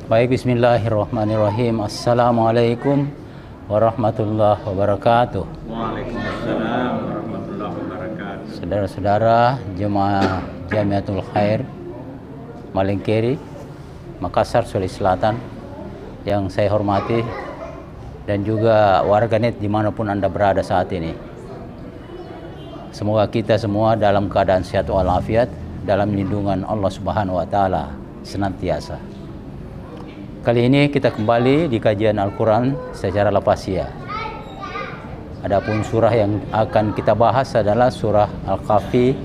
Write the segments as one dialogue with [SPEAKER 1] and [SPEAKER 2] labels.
[SPEAKER 1] Baik, bismillahirrahmanirrahim. Assalamualaikum warahmatullahi wabarakatuh.
[SPEAKER 2] Waalaikumsalam warahmatullahi wabarakatuh.
[SPEAKER 1] Saudara-saudara jemaah Jamiatul Khair Malengkeri, Makassar, Sulawesi Selatan yang saya hormati, dan juga warganet dimanapun Anda berada saat ini. Semoga kita semua dalam keadaan sehat walafiat, dalam lindungan Allah Subhanahu wa Ta'ala senantiasa. Kali ini kita kembali di kajian Al-Quran secara lepasia. Adapun surah yang akan kita bahas adalah surah Al-Kahfi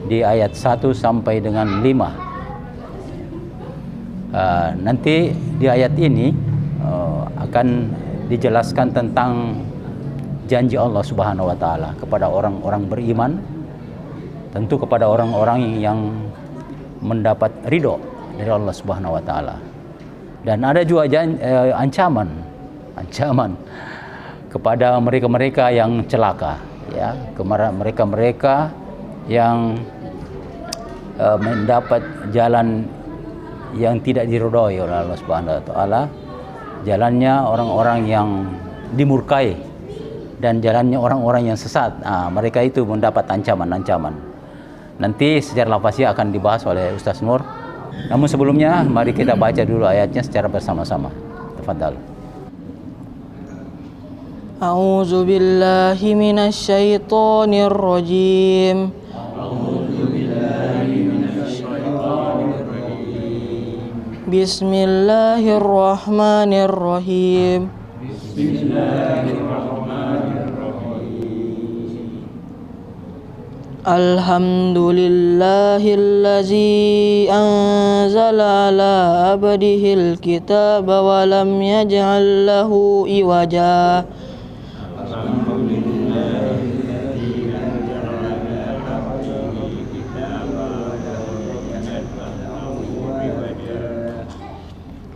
[SPEAKER 1] di ayat 1 sampai dengan 5. Nanti di ayat ini akan dijelaskan tentang janji Allah Subhanahu wa Ta'ala kepada orang-orang beriman, tentu kepada orang-orang yang mendapat ridho dari Allah Subhanahu wa Ta'ala. Dan ada juga ancaman kepada mereka-mereka yang celaka, ya, mereka-mereka yang mendapat jalan yang tidak diridhoi oleh Allah Subhanahu wa Ta'ala, jalannya orang-orang yang dimurkai dan jalannya orang-orang yang sesat. Mereka itu mendapat ancaman-ancaman. Nanti secara lafaznya akan dibahas oleh Ustaz Nur. Namun sebelumnya mari kita baca dulu ayatnya secara bersama-sama. Tafadhal.
[SPEAKER 3] A'udzu billahi minasy syaithanir rajim. Bismillahirrahmanirrahim. Alhamdulillahillazi anzala ala abdihil kitaba wa lam yaj'al lahu iwaja.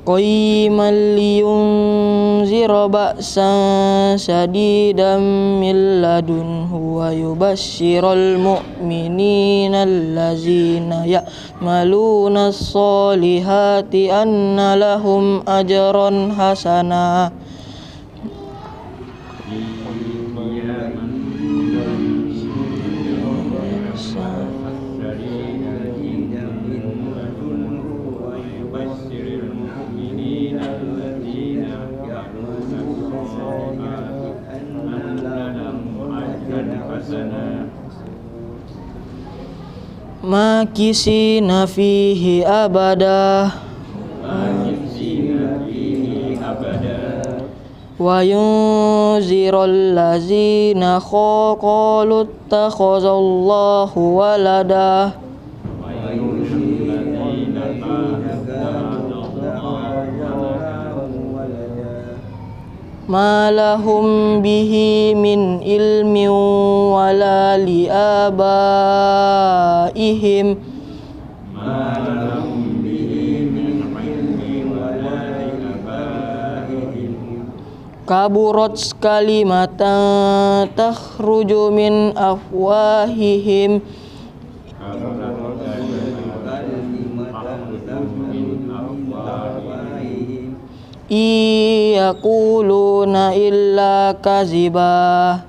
[SPEAKER 3] Qayyiman liyunzira ba'san shadidan min ladunhu wa yubashshiral mu'minina allazina ya'maluna as-solihati anna lahum ajran hasana. Makisina fihi abada wa yunzirul lazina qalu ittakhadallahu walada ma lahum bihi min ilmin wala li abaihim kaburat kalimatan takhruju min afwahihim yaquluna illa kaziba.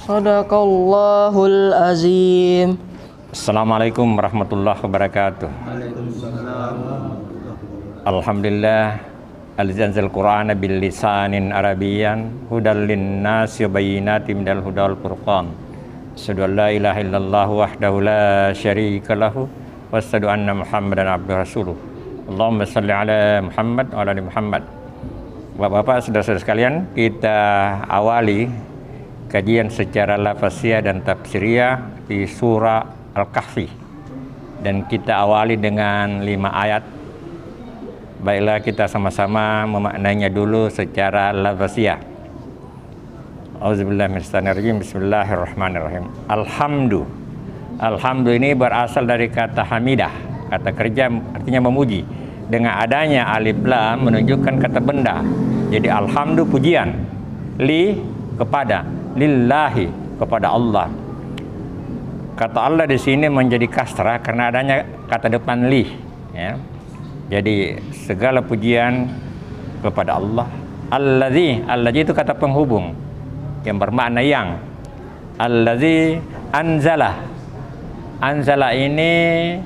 [SPEAKER 3] Sadaqallahul azim.
[SPEAKER 2] Assalamualaikum warahmatullahi wabarakatuh. Alhamdulillah al-zanzal Qur'ana bil lisanin arabiyyan hudal linnasi wa bayyinatin minal huda wal furqan. Asyhadu an la ilaha illallah wahdahu la syarika lahu wa asyhadu anna Muhammadan abduhu rasuluh. Allahumma shalli ala Muhammad wa ala ali Muhammad. Bapak-bapak, saudara-saudara sekalian, kita awali kajian secara lafaziyah dan tafsiriyah di surah Al-Kahfi, dan kita awali dengan 5 ayat. Baiklah, kita sama-sama memaknainya dulu secara lafaziyah. Auzubillahi minasyaitonirrajim. Bismillahirrahmanirrahim. Alhamdu ini berasal dari kata hamidah, kata kerja, artinya memuji. Dengan adanya alif lam menunjukkan kata benda. Jadi alhamdu pujian, li kepada, lillahi kepada Allah. kata Allah di sini menjadi kasrah karena adanya kata depan li, ya. Jadi segala pujian kepada Allah. Allazi itu kata penghubung yang bermakna yang. Allazi anzala. Anzala ini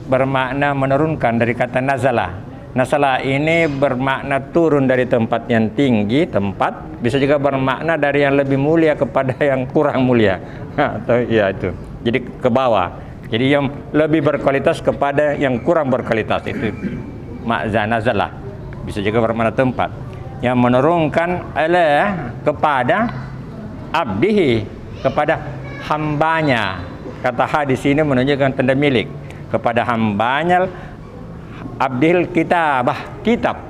[SPEAKER 2] bermakna menurunkan dari kata nazala. Nazala ini bermakna turun dari tempat yang tinggi, tempat bisa juga bermakna dari yang lebih mulia kepada yang kurang mulia. Atau ya itu. Jadi ke bawah. Jadi yang lebih berkualitas kepada yang kurang berkualitas, itu makna nazala. Bisa juga bermakna tempat. Yang menurunkan kepada abdihi, kepada hambanya. Kata ha di sini menunjukkan tanda milik, kepada hambanya abdil kitabah, kitab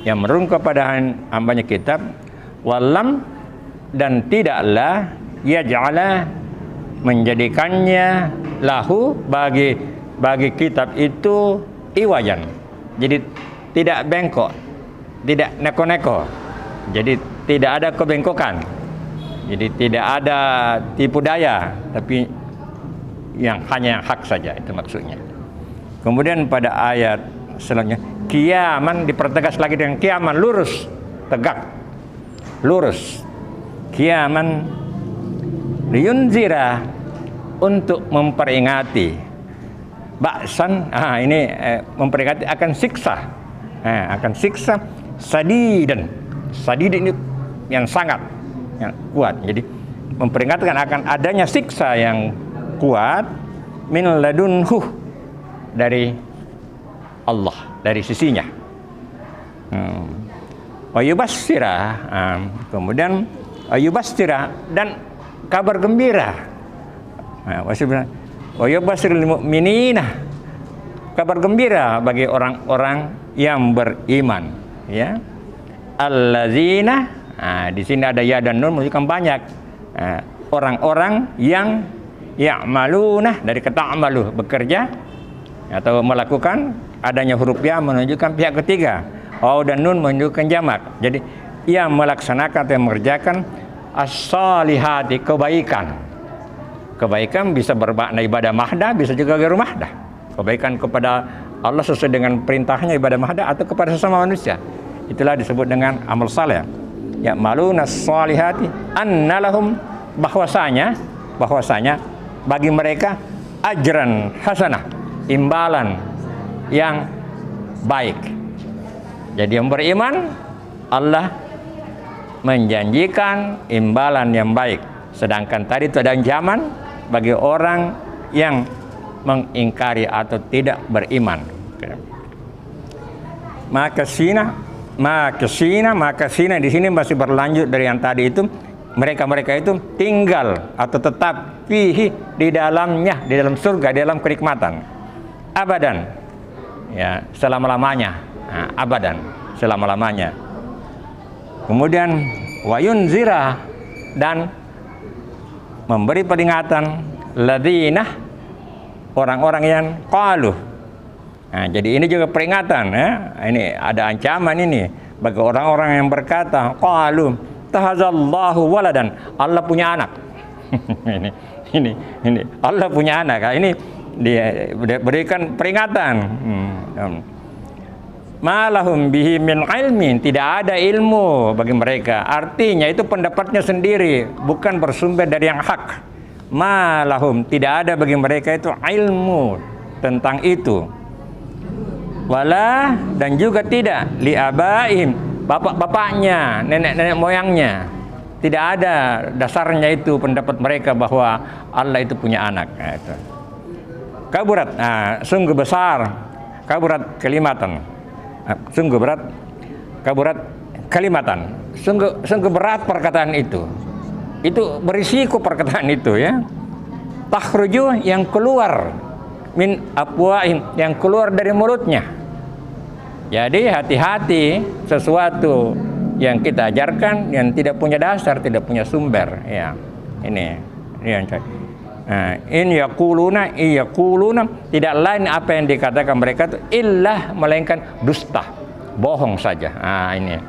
[SPEAKER 2] yang menurun kepada hambanya kitab. Walam, dan tidaklah yaj'ala, menjadikannya lahu, bagi kitab itu iwajan, jadi tidak bengkok, tidak neko-neko, jadi tidak ada kebengkokan, jadi tidak ada tipu daya, tapi yang hanya hak saja, itu maksudnya. Kemudian pada ayat selanjutnya, kiaman dipertegas lagi dengan kiaman, lurus, tegak, lurus. Kiaman liyunzira, untuk memperingati, ba'san, ini memperingati akan siksa, akan siksa sadidan. Sadid ini yang sangat, yang kuat. Jadi memperingatkan akan adanya siksa yang kuat min ladunhu, dari Allah, dari sisinya. Wa yubassira, kemudian yubassira, dan kabar gembira. Wa yubassiril mu'minina, kabar gembira bagi orang-orang yang beriman, ya. Allazina, di sini ada ya dan nun menunjukkan banyak. Orang-orang yang ya'maluna, dari kata amalu, bekerja atau melakukan, adanya huruf ya menunjukkan pihak ketiga. Waw dan nun menunjukkan jamak. Jadi yang melaksanakan atau mengerjakan as-salihati, kebaikan. Kebaikan bisa bermakna ibadah mahdah, bisa juga ghairu mahdah. Kebaikan kepada Allah sesuai dengan perintahnya ibadah mahdah, atau kepada sesama manusia. Itulah disebut dengan amal saleh. Ya'maluna as-salihati annalahum, bahwasanya bagi mereka ajran hasanah, imbalan yang baik. Jadi yang beriman, Allah menjanjikan imbalan yang baik. Sedangkan tadi itu ada ancaman bagi orang yang mengingkari atau tidak beriman. Maka sina di sini masih berlanjut dari yang tadi itu. Mereka itu tinggal atau tetap fihi, di dalamnya, di dalam surga, di dalam kenikmatan, abadan, ya, selama-lamanya. Abadan, selama-lamanya. Kemudian wayun zira, dan memberi peringatan ladina, orang-orang yang qalu. Jadi ini juga peringatan, ya. Ini ada ancaman ini bagi orang-orang yang berkata qalu tahazallahu waladan, Allah punya anak. ini Allah punya anak. Ini dia berikan peringatan. Malahum bihi min ilmin, tidak ada ilmu bagi mereka. Artinya itu pendapatnya sendiri, bukan bersumber dari yang hak. Malahum, tidak ada bagi mereka itu ilmu tentang itu. Wala, dan juga tidak li abaihim, bapak-bapaknya, nenek-nenek moyangnya. Tidak ada dasarnya itu pendapat mereka bahwa Allah itu punya anak. Itu. Kaburat, sungguh besar, kaburat kelimatan. Sungguh berat, kaburat kalimatan. Sungguh berat perkataan itu. Itu berisiko perkataan itu, ya. Takhruju, yang keluar, min afwaihim, yang keluar dari mulutnya. Jadi hati-hati sesuatu yang kita ajarkan yang tidak punya dasar, tidak punya sumber, ya. Ini yang in yaquluna tidak lain apa yang dikatakan mereka itu illah, melainkan dusta, bohong saja. Ini.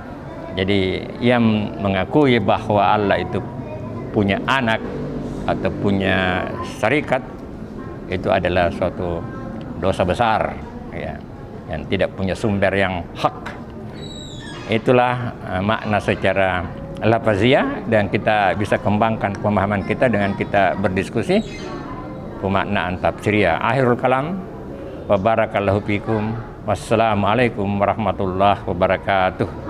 [SPEAKER 2] Jadi yang mengakui bahwa Allah itu punya anak atau punya syarikat, itu adalah suatu dosa besar, ya, yang tidak punya sumber yang hak. Itulah makna secara lafaziah, dan kita bisa kembangkan pemahaman kita dengan kita berdiskusi pemaknaan tafsiriyah. Akhirul kalam, wa barakallahu fikum, wassalamualaikum warahmatullahi wabarakatuh.